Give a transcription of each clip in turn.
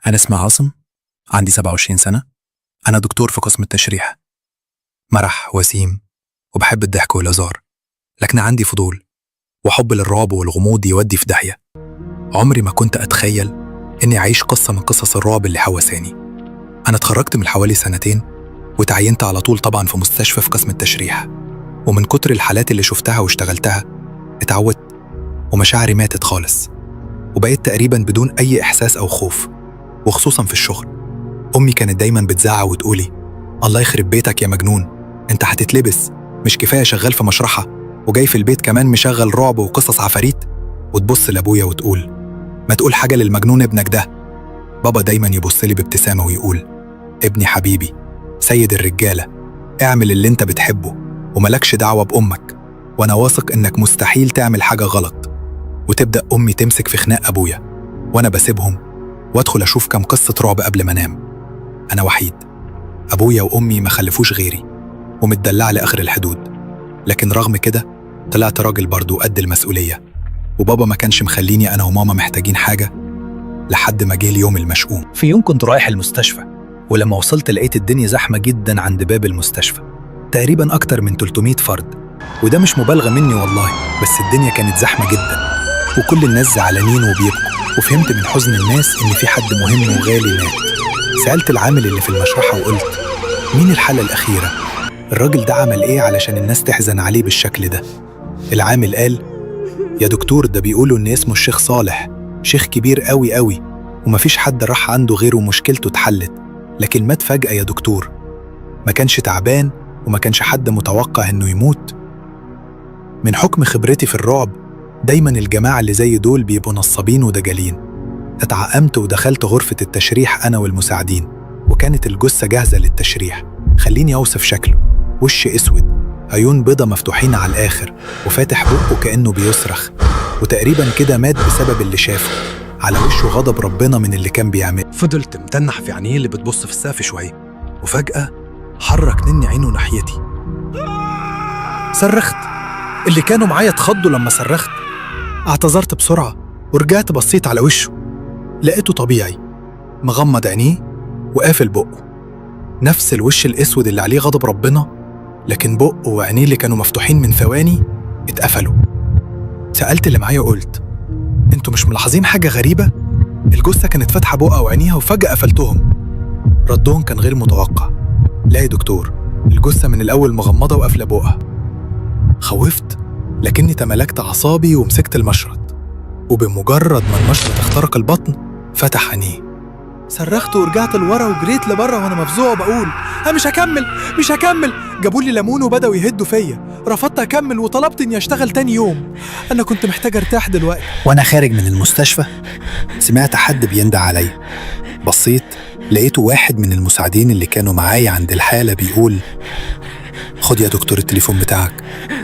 أنا اسمي عاصم، عندي 27 سنة. أنا دكتور في قسم التشريح، مرح وسيم وبحب الضحك والهزار، لكن عندي فضول وحب للرعب والغموض يودي في داهية. عمري ما كنت أتخيل إني أعيش قصة من قصص الرعب اللي حوساني. أنا اتخرجت من حوالي 2 سنين وتعينت على طول طبعا في مستشفى في قسم التشريح، ومن كتر الحالات اللي شفتها واشتغلتها اتعودت ومشاعري ماتت خالص، وبقيت تقريبا بدون أي إحساس أو خوف، وخصوصا في الشغل. أمي كانت دايما بتزعق وتقولي: الله يخرب بيتك يا مجنون، انت هتتلبس، مش كفاية شغال في مشرحة وجاي في البيت كمان مشغل رعب وقصص عفاريت؟ وتبص لأبويا وتقول: ما تقول حاجة للمجنون ابنك ده. بابا دايما يبص لي بابتسامة ويقول: ابني حبيبي، سيد الرجالة، اعمل اللي انت بتحبه وملكش دعوة بأمك، وانا واثق انك مستحيل تعمل حاجة غلط. وتبدأ أمي تمسك في خناق أبويا، وانا بسيبهم وادخل اشوف كم قصة رعب قبل ما انام. انا وحيد، أبويا وأمي ما خلفوش غيري ومتدلع لآخر الحدود، لكن رغم كده طلعت راجل برضو قد المسؤولية. وبابا ما كانش مخليني أنا وماما محتاجين حاجة لحد ما جه اليوم المشؤوم. في يوم كنت رايح المستشفى، ولما وصلت لقيت الدنيا زحمة جدا عند باب المستشفى، تقريبا أكتر من 300 فرد، وده مش مبالغة مني والله، بس الدنيا كانت زحمة جدا وكل الناس زعلانين وبيبكوا. وفهمت من حزن الناس إن في حد مهم وغالي مات. سألت العامل اللي في المشرحة وقلت: مين الحالة الأخيرة؟ الراجل ده عمل إيه علشان الناس تحزن عليه بالشكل ده؟ العامل قال: يا دكتور، ده بيقولوا إن اسمه الشيخ صالح، شيخ كبير قوي قوي، ومفيش حد راح عنده غيره ومشكلته اتحلت، لكن مات فجأة يا دكتور. ما كانش تعبان وما كانش حد متوقع إنه يموت. من حكم خبرتي في الرعب، دايما الجماعة اللي زي دول بيبقوا نصابين ودجالين. اتعقمت ودخلت غرفة التشريح أنا والمساعدين، وكانت الجثة جاهزة للتشريح. خليني أوصف شكله: وش أسود، عيون بيضة مفتوحين على الآخر، وفاتح بقه كأنه بيصرخ، وتقريبا كده مات بسبب اللي شافه. على وشه غضب ربنا من اللي كان بيعمله. فضلت متنح في عينيه اللي بتبص في السقف شوية، وفجأة حرك مني عينه ناحيتي. صرخت، اللي كانوا معايا اتخضوا لما صرخت. اعتذرت بسرعة ورجعت بصيت على وشه، لقيته طبيعي، مغمض عينيه وقافل بقه، نفس الوش الأسود اللي عليه غضب ربنا، لكن بقه وعينيه اللي كانوا مفتوحين من ثواني اتقفلوا. سألت اللي معايا وقلت: انتوا مش ملاحظين حاجة غريبة؟ الجثة كانت فاتحة بقها وعينيها وفجأة قفلتهم. ردهم كان غير متوقع: لا يا دكتور، الجثة من الأول مغمضة وقافلة بقها. خوفت، لكني تملكت أعصابي ومسكت المشرط، وبمجرد ما المشرط اخترق البطن فتح عينيه. صرخت ورجعت لورا وجريت لبره وانا مفزوع وبقول: انا مش هكمل. جابوا لي ليمون وبداوا يهدوا فيا. رفضت اكمل وطلبت اني اشتغل تاني يوم. انا كنت محتاج ارتاح دلوقتي. وانا خارج من المستشفى سمعت حد بيندى عليا. بصيت لقيته واحد من المساعدين اللي كانوا معايا عند الحالة بيقول: خد يا دكتور التليفون بتاعك،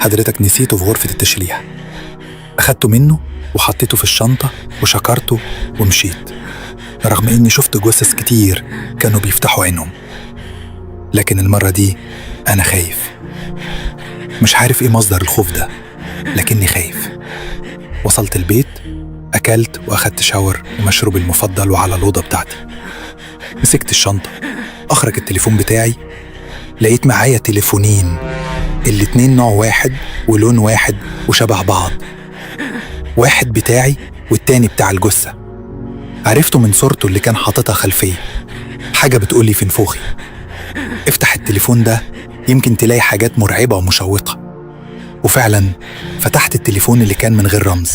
حضرتك نسيته في غرفة التشريح. أخدته منه وحطيته في الشنطة وشكرته ومشيت، رغم إني شفت جثث كتير كانوا بيفتحوا عينهم، لكن المرة دي أنا خايف. مش عارف إيه مصدر الخوف ده، لكني خايف. وصلت البيت، أكلت وأخدت شاور ومشروبي المفضل وعلى الأوضة بتاعتي. مسكت الشنطة، أخرج التليفون بتاعي، لقيت معايا تليفونين، الاتنين نوع واحد ولون واحد وشبه بعض، واحد بتاعي والتاني بتاع الجثة. عرفته من صورته اللي كان حاططها خلفية. حاجة بتقولي في نفوخي: افتح التليفون ده يمكن تلاقي حاجات مرعبة ومشوقة. وفعلا فتحت التليفون اللي كان من غير رمز.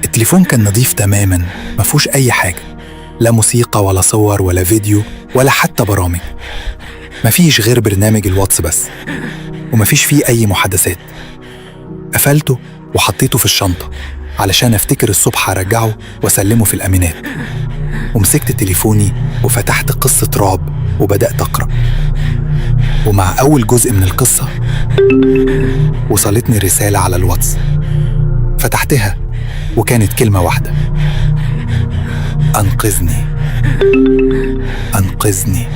التليفون كان نظيف تماما، مفهوش أي حاجة، لا موسيقى ولا صور ولا فيديو ولا حتى برامج. مفيش غير برنامج الواتس بس، ومفيش فيه أي محادثات. قفلته وحطيته في الشنطة علشان أفتكر الصبح أرجعه وأسلمه في الأمينات. ومسكت تليفوني وفتحت قصة رعب وبدأت أقرأ. ومع أول جزء من القصة وصلتني رسالة على الواتس. فتحتها وكانت كلمة واحدة: أنقذني، أنقذني.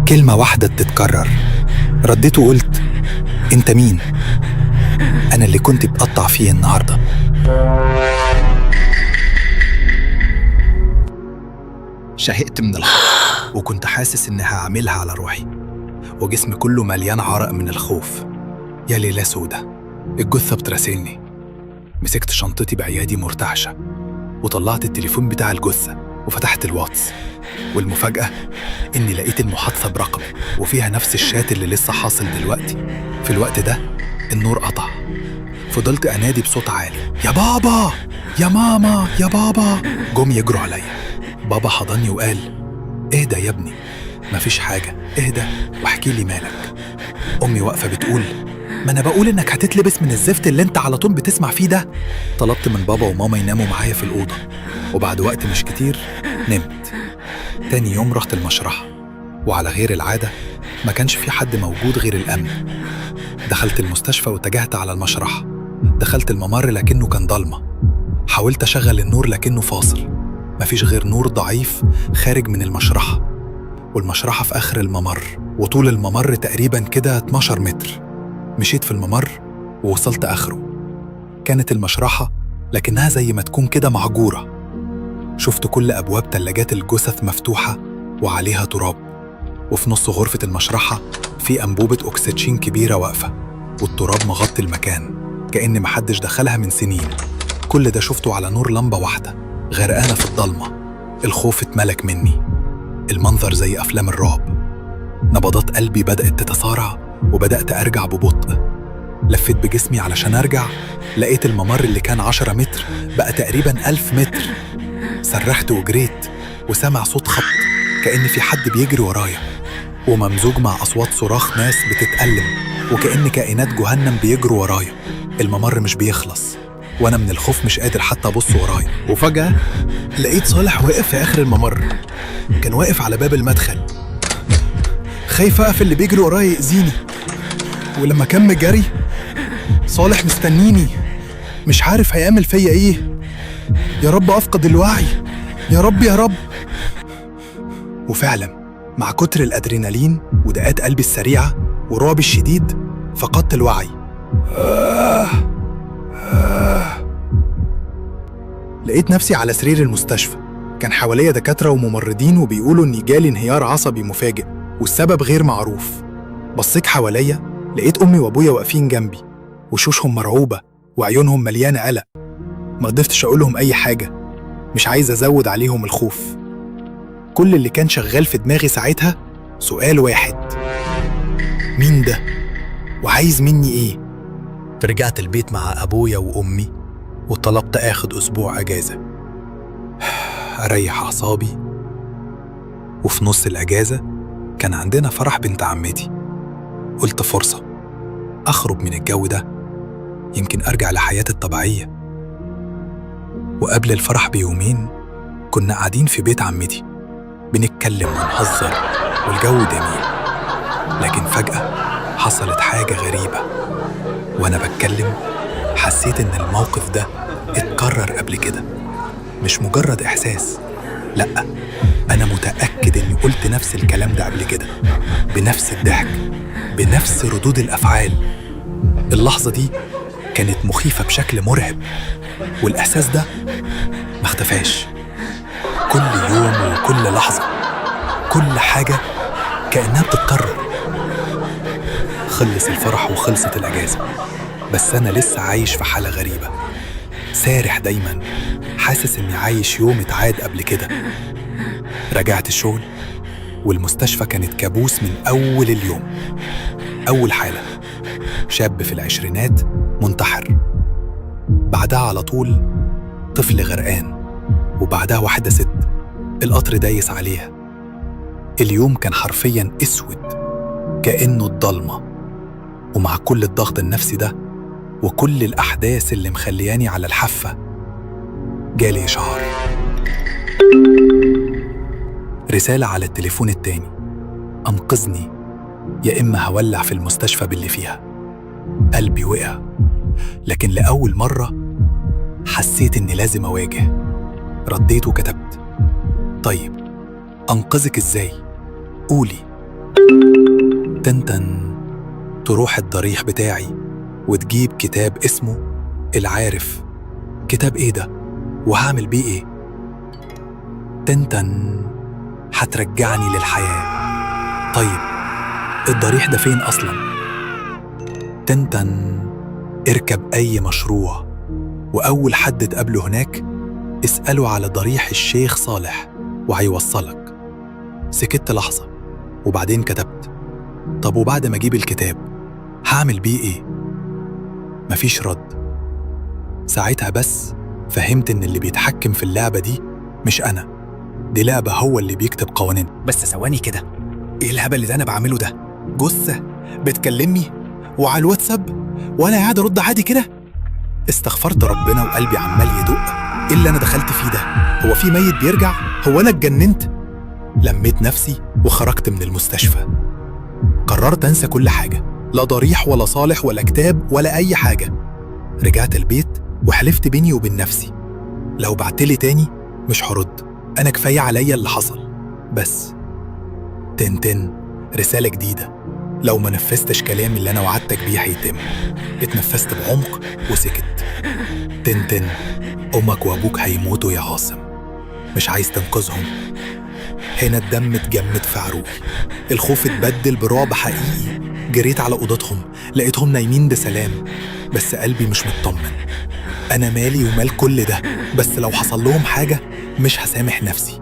كلمة واحدة بتتكرر. رديت وقلت: أنت مين؟ أنا اللي كنت بتقطع فيه النهاردة. شهقت من الخوف وكنت حاسس إني هعملها على روحي، وجسمي كله مليان عرق من الخوف. يا ليلة سودة، الجثة بتراسلني. مسكت شنطتي بعيادي مرتعشة وطلعت التليفون بتاع الجثة وفتحت الواتس، والمفاجأة إني لقيت المحادثة برقم وفيها نفس الشات اللي لسه حاصل دلوقتي. في الوقت ده النور قطع. فضلت أنادي بصوت عالي: يا بابا، يا ماما، يا بابا. جم يجروا عليا. بابا حضني وقال: اهدى يا ابني، مفيش حاجة، اهدى واحكي لي مالك. أمي واقفة بتقول: ما أنا بقول إنك هتتلبس من الزفت اللي أنت على طول بتسمع فيه ده. طلبت من بابا وماما يناموا معايا في الأوضة، وبعد وقت مش كتير نمت. تاني يوم رحت المشرحة، وعلى غير العادة ما كانش في حد موجود غير الأمن. دخلت المستشفى واتجهت على المشرحة. دخلت الممر لكنه كان ضلمة. حاولت أشغل النور لكنه فاصل، مفيش غير نور ضعيف خارج من المشرحة، والمشرحة في آخر الممر، وطول الممر تقريباً كده 12 متر. مشيت في الممر ووصلت آخره. كانت المشرحة لكنها زي ما تكون كده معجورة. شفت كل أبواب تلاجات الجثث مفتوحة وعليها تراب، وفي نص غرفة المشرحة في أنبوبة أكسجين كبيرة واقفة، والتراب مغطي المكان كأن محدش دخلها من سنين. كل ده شفته على نور لمبة واحدة غرقانة في الضلمة. الخوف اتملك مني، المنظر زي أفلام الرعب. نبضات قلبي بدأت تتسارع وبدأت أرجع ببطء. لفيت بجسمي علشان أرجع، لقيت الممر اللي كان 10 متر بقى تقريباً 1000 متر. سرحت وجريت وسمع صوت خبط كأن في حد بيجري ورايا، وممزوج مع أصوات صراخ ناس بتتألم وكأن كائنات جهنم بيجروا ورايا. الممر مش بيخلص وأنا من الخوف مش قادر حتى أبص ورايا. وفجأة لقيت صالح واقف في آخر الممر. كان واقف على باب المدخل، خايف أقف اللي بيجري ورايا يأذيني. ولما كمل جري صالح مستنيني، مش عارف هيعمل فيا إيه. يا رب أفقد الوعي، يا رب يا رب. وفعلا مع كتر الأدرينالين ودقات قلبي السريعة ورعبي الشديد فقدت الوعي. لقيت نفسي على سرير المستشفى. كان حواليا دكاترة وممرضين وبيقولوا إني جالي انهيار عصبي مفاجئ والسبب غير معروف. بصيت حواليا لقيت أمي وأبويا واقفين جنبي، وشوشهم مرعوبة وعيونهم مليانة قلق. ما قدرتش أقولهم أي حاجة، مش عايز أزود عليهم الخوف. كل اللي كان شغال في دماغي ساعتها سؤال واحد: مين ده؟ وعايز مني إيه؟ فرجعت البيت مع أبويا وأمي وطلبت آخد أسبوع أجازة أريح أعصابي. وفي نص الأجازة كان عندنا فرح بنت عمتي. قلت فرصة أخرج من الجو ده، يمكن أرجع لحياتي الطبيعية. وقبل الفرح بيومين كنا قاعدين في بيت عمتي بنتكلم ونهزر والجو جميل، لكن فجأة حصلت حاجة غريبة. وأنا بتكلم حسيت إن الموقف ده اتكرر قبل كده، مش مجرد إحساس، لأ، أنا متأكد إني قلت نفس الكلام ده قبل كده، بنفس الضحك، بنفس ردود الأفعال. اللحظة دي كانت مخيفة بشكل مرعب، والإحساس ده ما اختفاش. كل يوم وكل لحظة كل حاجة كأنها بتتكرر. خلص الفرح وخلصت الأجازة، بس أنا لسه عايش في حالة غريبة، سارح دايما، حاسس إني عايش يوم اتعاد قبل كده. رجعت الشغل والمستشفى كانت كابوس من أول اليوم. أول حالة شاب في العشرينات منتحر، بعدها على طول طفل غرقان، وبعدها واحدة ست القطر دايس عليها. اليوم كان حرفياً أسود كأنه الضلمة. ومع كل الضغط النفسي ده وكل الأحداث اللي مخلياني على الحافة جالي إشعار، رسالة على التليفون التاني: أنقذني يا إما هولع في المستشفى باللي فيها. قلبي وقع، لكن لأول مرة حسيت إني لازم أواجه. رديت وكتبت: طيب أنقذك إزاي؟ قولي. تنتن تروح الضريح بتاعي وتجيب كتاب اسمه العارف. كتاب إيه ده؟ وهعمل بيه إيه؟ تنتن هترجعني للحياة. طيب الضريح ده فين أصلاً؟ تنتن. اركب أي مشروع وأول حد تقابله هناك اسأله على ضريح الشيخ صالح وهيوصلك. سكت لحظة وبعدين كتبت: طب وبعد ما أجيب الكتاب هعمل بيه إيه؟ مفيش رد. ساعتها بس فهمت إن اللي بيتحكم في اللعبة دي مش أنا، دي لعبة هو اللي بيكتب قوانين. بس ثواني كده، ايه الهبل اللي انا بعمله ده؟ جثة بتكلمني وعلى الواتساب وانا قاعد ارد عادي كده؟ استغفرت ربنا وقلبي عمال يدق. ايه اللي انا دخلت فيه ده؟ هو في ميت بيرجع؟ هو انا اتجننت؟ لميت نفسي وخرجت من المستشفى. قررت انسى كل حاجة، لا ضريح ولا صالح ولا كتاب ولا اي حاجة. رجعت البيت وحلفت بيني وبين نفسي لو بعتلي تاني مش هرد، انا كفاية عليا اللي حصل. بس تنتن، رسالة جديدة. لو ما نفذتش كلامي اللي انا وعدتك بيه هيتم. اتنفست بعمق وسكت. تنتن، امك وابوك هيموتوا يا عاصم، مش عايز تنقذهم. هنا الدم اتجمد في عروقي، الخوف اتبدل برعب حقيقي. جريت على اوضتهم لقيتهم نايمين بسلام، بس قلبي مش مطمن. انا مالي ومال كل ده؟ بس لو حصل لهم حاجة مش هسامح نفسي.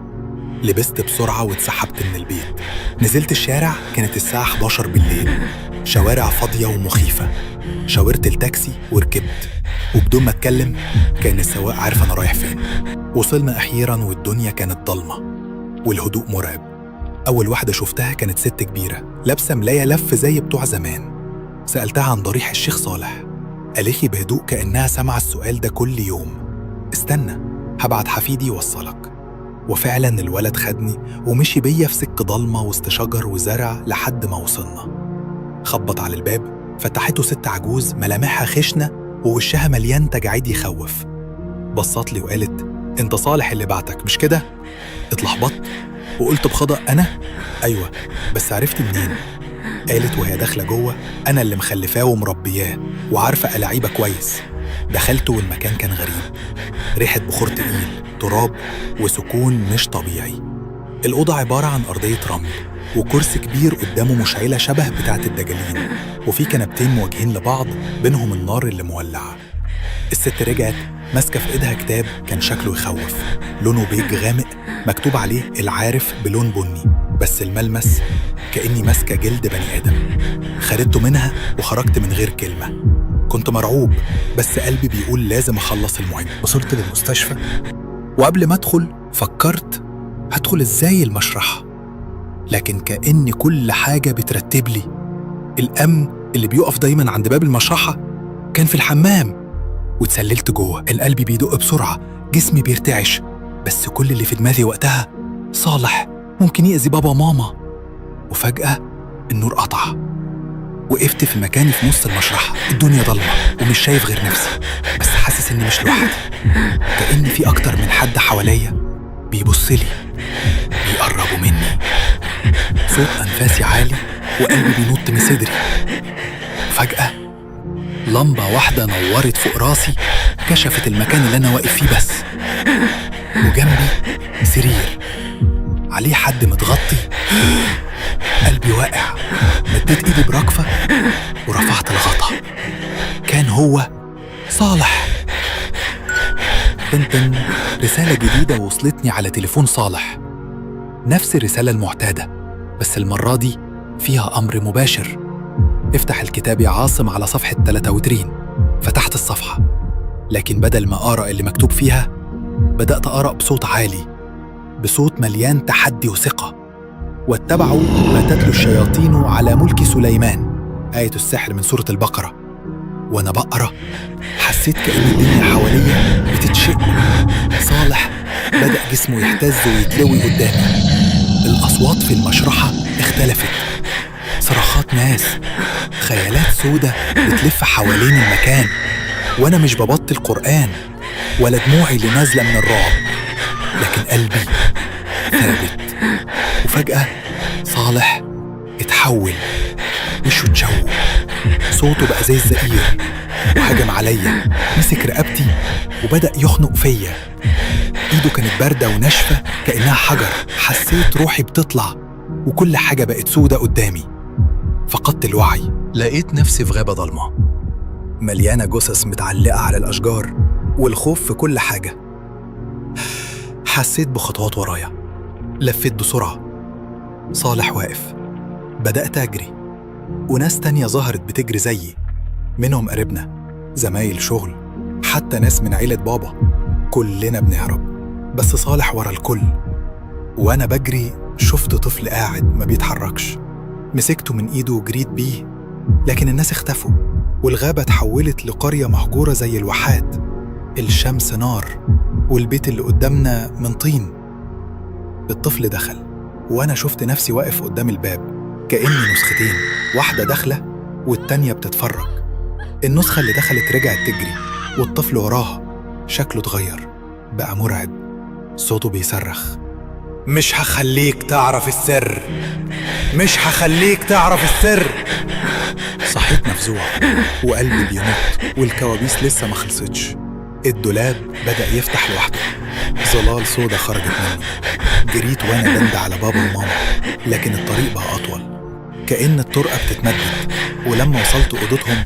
لبست بسرعة واتسحبت من البيت. نزلت الشارع، كانت الساعة 11 بالليل، شوارع فاضية ومخيفة. شاورت التاكسي وركبت، وبدون ما اتكلم كان السواق عارف انا رايح فين. وصلنا اخيرا والدنيا كانت ضلمة والهدوء مرعب. اول واحدة شفتها كانت ست كبيرة لابسة ملاية لف زي بتوع زمان. سألتها عن ضريح الشيخ صالح، قالت لي بهدوء كأنها سمع السؤال ده كل يوم: استنى هبعت حفيدي يوصلك. وفعلا الولد خدني ومشي بيا في سكة ضلمة وسط شجر وزرع لحد ما وصلنا. خبط على الباب، فتحته ست عجوز ملامحها خشنة ووشها مليان تجاعيد يخوف. بصت لي وقالت: انت صالح اللي بعتك مش كده؟ اتلخبطت وقلت بخضع: انا؟ ايوه، بس عرفت منين؟ قالت وهي داخلة جوه: انا اللي مخلفاه ومربياه وعارفة ألاعيبه كويس. دخلت والمكان كان غريب، ريحة بخور تقيل، تراب وسكون مش طبيعي. الأوضة عبارة عن أرضية رمل وكرسي كبير قدامه مشعلة شبه بتاعة الدجالين، وفي كنبتين موجهين لبعض بينهم النار اللي مولعة. الست رجعت ماسكة في إيدها كتاب كان شكله يخوف، لونه بيج غامق مكتوب عليه العارف بلون بني، بس الملمس كأني ماسكة جلد بني آدم. خدته منها وخرجت من غير كلمة. كنت مرعوب بس قلبي بيقول لازم أخلص المهم. وصلت للمستشفى وقبل ما أدخل فكرت هدخل إزاي المشرحة، لكن كأن كل حاجة بترتب لي. الأمن اللي بيقف دايما عند باب المشرحة كان في الحمام، واتسللت جوه. القلب بيدق بسرعة، جسمي بيرتعش، بس كل اللي في دماغي وقتها: صالح ممكن يأذي بابا وماما. وفجأة النور قطع. وقفت في مكاني في نص المشرحة، الدنيا ضلمة ومش شايف غير نفسي، بس حاسس إني مش لوحدي، كأن في أكتر من حد حواليا بيبصلي، بيقربوا مني. صوت أنفاسي عالي وقلبي بينط من صدري. فجأة لمبة واحدة نورت فوق راسي، كشفت المكان اللي أنا واقف فيه بس، وجنبي سرير عليه حد متغطي. قلبي واقع، مديت ايدي بركفة ورفعت الغطا. كان هو صالح. تنتن، رسالة جديدة وصلتني على تليفون صالح، نفس الرسالة المعتادة بس المرة دي فيها أمر مباشر: افتح الكتاب يا عاصم على صفحة 33. فتحت الصفحة، لكن بدل ما أقرأ اللي مكتوب فيها بدأت أقرأ بصوت عالي، بصوت مليان تحدي وثقة: واتبعوا ما تتلو الشياطين على ملك سليمان، آية السحر من سورة البقرة. وأنا بقرأ حسيت كأن الدنيا حواليا بتتشق. صالح بدأ جسمه يهتز ويتلوي قدامي. الأصوات في المشرحة اختلفت، صراخات ناس، خيالات سودة بتلف حوالين المكان، وأنا مش ببطل قرآن ولا دموعي اللي نازلة من الرعب، لكن قلبي ثابت. وفجأة صالح اتحول، وشه اتشوه، صوته بقى زي الزئير، وهجم عليا، مسك رقبتي وبدأ يخنق فيا. إيده كانت باردة وناشفة كأنها حجر. حسيت روحي بتطلع وكل حاجة بقت سودة قدامي. فقدت الوعي. لقيت نفسي في غابة ضلمة مليانة جثث متعلقة على الأشجار والخوف في كل حاجة. حسيت بخطوات ورايا. لفيت بسرعة. صالح واقف. بدأت أجري وناس تانية ظهرت بتجري زيي، منهم قريبنا، زمايل شغل، حتى ناس من عيلة بابا. كلنا بنهرب بس صالح ورا الكل. وأنا بجري شفت طفل قاعد ما بيتحركش. مسكته من إيده وجريت بيه، لكن الناس اختفوا والغابة اتحولت لقرية مهجورة زي الواحات. الشمس نار والبيت اللي قدامنا من طين. الطفل دخل وأنا شفت نفسي واقف قدام الباب كأني نسختين، واحدة داخلة والتانية بتتفرج. النسخة اللي دخلت رجعت تجري والطفل وراها. شكله اتغير، بقى مرعب. صوته بيصرخ: مش هخليك تعرف السر، مش هخليك تعرف السر. صحيت مفزوع وقلبي بينط والكوابيس لسه ما خلصتش. الدولاب بدأ يفتح لوحده، ظلال سودا خرجت منه. جريت وانا بند على بابا وماما، لكن الطريق بقى أطول، كأن الطرقة بتتمدد. ولما وصلت أوضتهم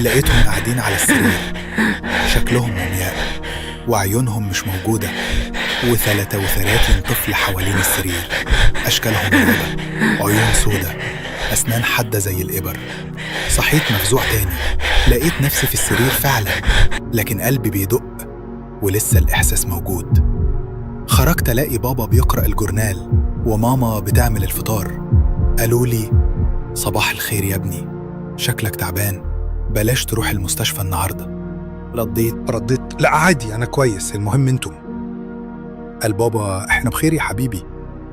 لقيتهم قاعدين على السرير، شكلهم عمياء وعيونهم مش موجودة، و33 طفل حوالين السرير، أشكالهم مرعبة، عيون سودة، أسنان حادة زي الإبر. صحيت مفزوع تاني، لقيت نفسي في السرير فعلا، لكن قلبي بيدق ولسه الإحساس موجود. خرجت ألاقي بابا بيقرأ الجورنال وماما بتعمل الفطار. قالوا لي: صباح الخير يا ابني، شكلك تعبان، بلاش تروح المستشفى النهاردة. رديت: لا عادي، أنا كويس، المهم انتم. قال بابا: احنا بخير يا حبيبي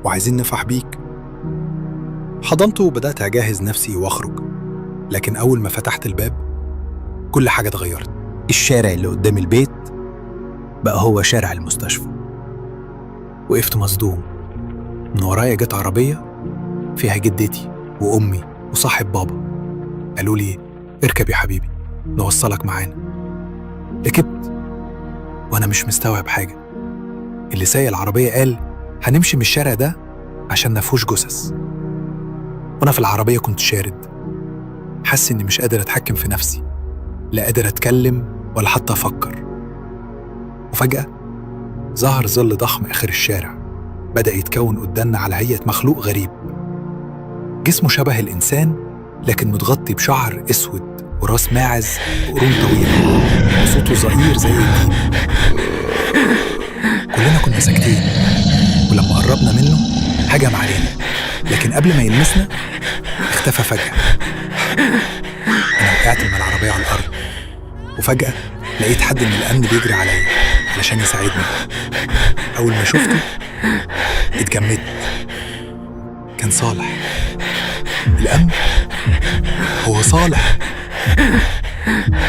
وعايزين نفرح بيك. حضنته وبدأت أجهز نفسي وأخرج، لكن أول ما فتحت الباب كل حاجة اتغيرت. الشارع اللي قدام البيت بقى هو شارع المستشفى. وقفت مصدوم. من ورايا جت عربية فيها جدتي وأمي وصاحب بابا. قالوا لي: اركب يا حبيبي نوصلك معانا. ركبت وأنا مش مستوعب حاجة. اللي سايق العربية قال: هنمشي من الشارع ده عشان مفهوش جثث. وأنا في العربية كنت شارد، حاسس إني مش قادر أتحكم في نفسي، لا قادر أتكلم ولا حتى أفكر. وفجأة ظهر ظل ضخم آخر الشارع، بدأ يتكون قدامنا على هيئة مخلوق غريب. جسمه شبه الإنسان لكن متغطي بشعر أسود وراس ماعز وقرون طويلة، وصوته زئير زي الدين. كلنا كنا ساكتين، ولما قربنا منه هجم علينا، لكن قبل ما يلمسنا اختفى فجأة. أنا وقعت من العربية على الأرض، وفجأة لقيت حد من الأمن بيجري عليا علشان يساعدني. أول ما شفته اتجمدت. كان صالح. الأمن؟ هو صالح.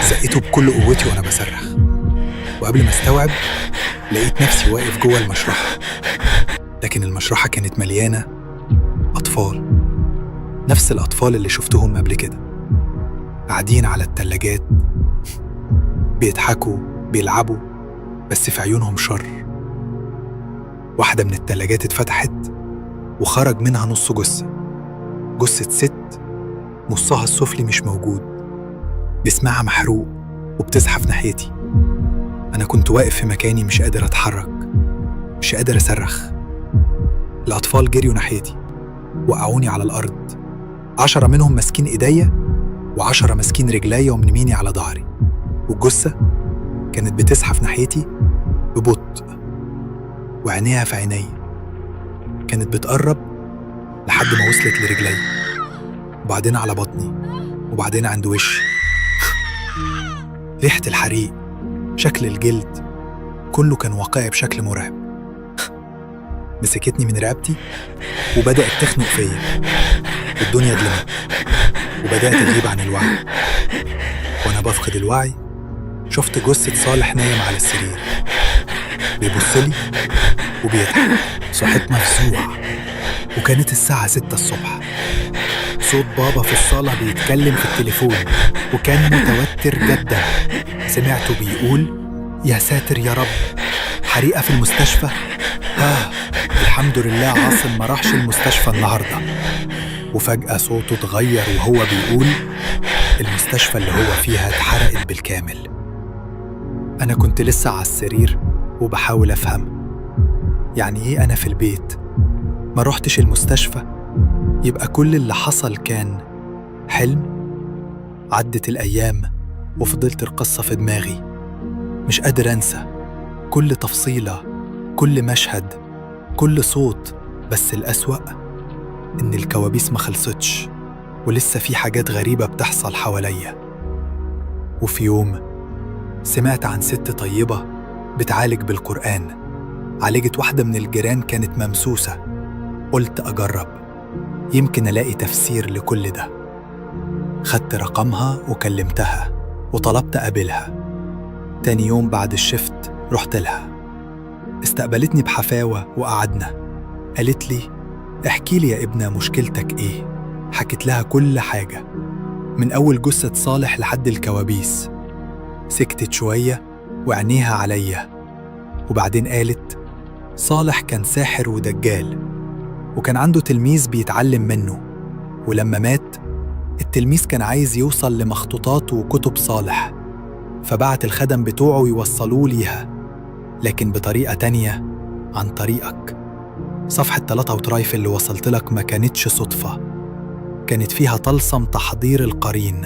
زقيته بكل قوتي وأنا بصرخ، وقبل ما استوعب لقيت نفسي واقف جوه المشرحة. لكن المشرحة كانت مليانة أطفال، نفس الأطفال اللي شفتهم قبل كده، قاعدين على التلاجات بيضحكوا بيلعبوا، بس في عيونهم شر. واحدة من التلاجات اتفتحت وخرج منها نص جثة ست، نصها السفلي مش موجود، جسمها محروق وبتزحف ناحيتي. أنا كنت واقف في مكاني مش قادر أتحرك، مش قادر أصرخ. الأطفال جريوا ناحيتي، وقعوني على الأرض، 10 منهم ماسكين إيديا و10 ماسكين رجليا ومنميني على ظهري. والجثة كانت بتزحف ناحيتي ببطء، وعينيها في عيني. كانت بتقرب لحد ما وصلت لرجلي، وبعدين على بطني، وبعدين عند وشي. ريحة الحريق، شكل الجلد، كله كان واقعي بشكل مرعب. مسكتني من رقبتي وبدأت تخنق فيا، والدنيا ضلمت وبدأت أغيب عن الوعي. وأنا بفقد الوعي شفت جثة صالح نايم على السرير بيبصلي وبيضحك. صحيت مفزوع، وكانت الساعة 6 الصبح. صوت بابا في الصالة بيتكلم في التليفون، وكان متوتر جدا. سمعته بيقول: يا ساتر يا رب، حريقة في المستشفى؟ الحمد لله عاصم ما راحش المستشفى النهاردة. وفجأة صوته اتغير وهو بيقول المستشفى اللي هو فيها اتحرقت بالكامل. أنا كنت لسه على السرير وبحاول أفهم يعني إيه أنا في البيت ما روحتش المستشفى. يبقى كل اللي حصل كان حلم. عدت الأيام وفضلت القصة في دماغي، مش قادر أنسى كل تفصيلة، كل مشهد، كل صوت. بس الأسوأ إن الكوابيس ما خلصتش ولسه في حاجات غريبة بتحصل حواليا. وفي يوم سمعت عن ست طيبة بتعالج بالقرآن. عالجت واحدة من الجيران كانت ممسوسة. قلت أجرب، يمكن ألاقي تفسير لكل ده. خدت رقمها وكلمتها وطلبت أقابلها. تاني يوم بعد الشفت رحت لها. استقبلتني بحفاوة وقعدنا. قالت لي احكي لي يا ابنة مشكلتك ايه؟ حكيت لها كل حاجة من أول جثة صالح لحد الكوابيس. سكتت شوية وعينيها عليا، وبعدين قالت صالح كان ساحر ودجال، وكان عنده تلميذ بيتعلم منه، ولما مات التلميذ كان عايز يوصل لمخطوطات وكتب صالح، فبعت الخدم بتوعه يوصلوه ليها، لكن بطريقة تانية عن طريقك. صفحة 3 وطرايف اللي وصلت لك ما كانتش صدفة، كانت فيها طلسم تحضير القرين.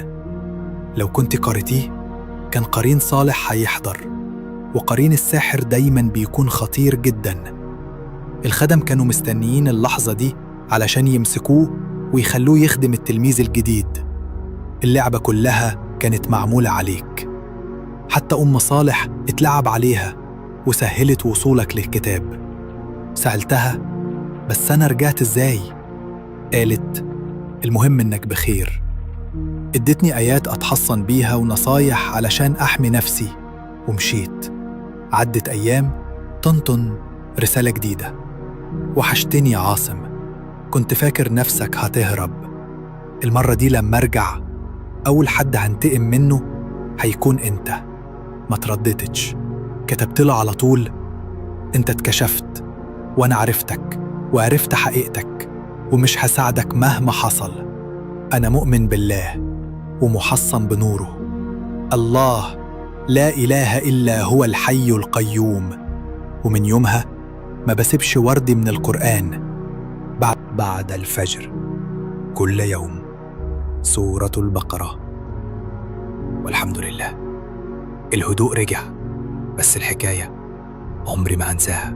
لو كنت قريتيه كان قرين صالح هيحضر، وقرين الساحر دايما بيكون خطير جدا. الخدم كانوا مستنيين اللحظة دي علشان يمسكوه ويخلوه يخدم التلميذ الجديد. اللعبة كلها كانت معمولة عليك، حتى أم صالح اتلعب عليها وسهلت وصولك للكتاب. سألتها بس أنا رجعت إزاي؟ قالت المهم إنك بخير. ادتني آيات أتحصن بيها ونصايح علشان أحمي نفسي ومشيت. عدت أيام، طنطن رسالة جديدة. وحشتني يا عاصم، كنت فاكر نفسك هتهرب. المرة دي لما أرجع أول حد هنتقم منه هيكون أنت. ما ترددتش، كتبت له على طول أنت اتكشفت وأنا عرفتك وعرفت حقيقتك، ومش هساعدك مهما حصل. أنا مؤمن بالله ومحصن بنوره. الله لا إله إلا هو الحي القيوم. ومن يومها ما بسيبش وردي من القرآن. بعد الفجر كل يوم سورة البقرة. والحمد لله الهدوء رجع، بس الحكاية عمري ما هنساها.